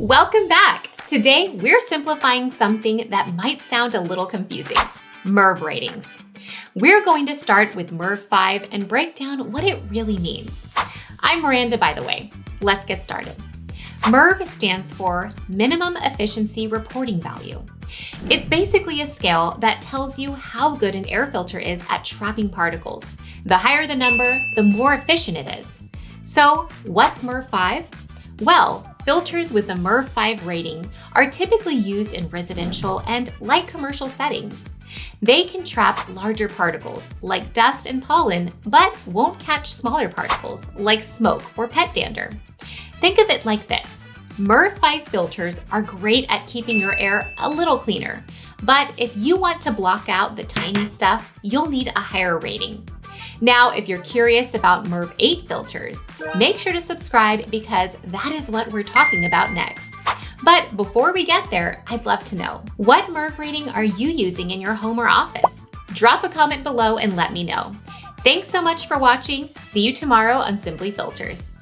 Welcome back! Today, we're simplifying something that might sound a little confusing: MERV ratings. We're going to start with MERV 5 and break down what it really means. I'm Miranda, by the way. Let's get started. MERV stands for Minimum Efficiency Reporting Value. It's basically a scale that tells you how good an air filter is at trapping particles. The higher the number, the more efficient it is. So, what's MERV 5? Well, filters with the MERV 5 rating are typically used in residential and light commercial settings. They can trap larger particles like dust and pollen, but won't catch smaller particles like smoke or pet dander. Think of it like this: MERV 5 filters are great at keeping your air a little cleaner, but if you want to block out the tiny stuff, you'll need a higher rating. Now, if you're curious about MERV 8 filters, make sure to subscribe because that is what we're talking about next. But before we get there, I'd love to know, what MERV rating are you using in your home or office? Drop a comment below and let me know. Thanks so much for watching. See you tomorrow on Simply Filters.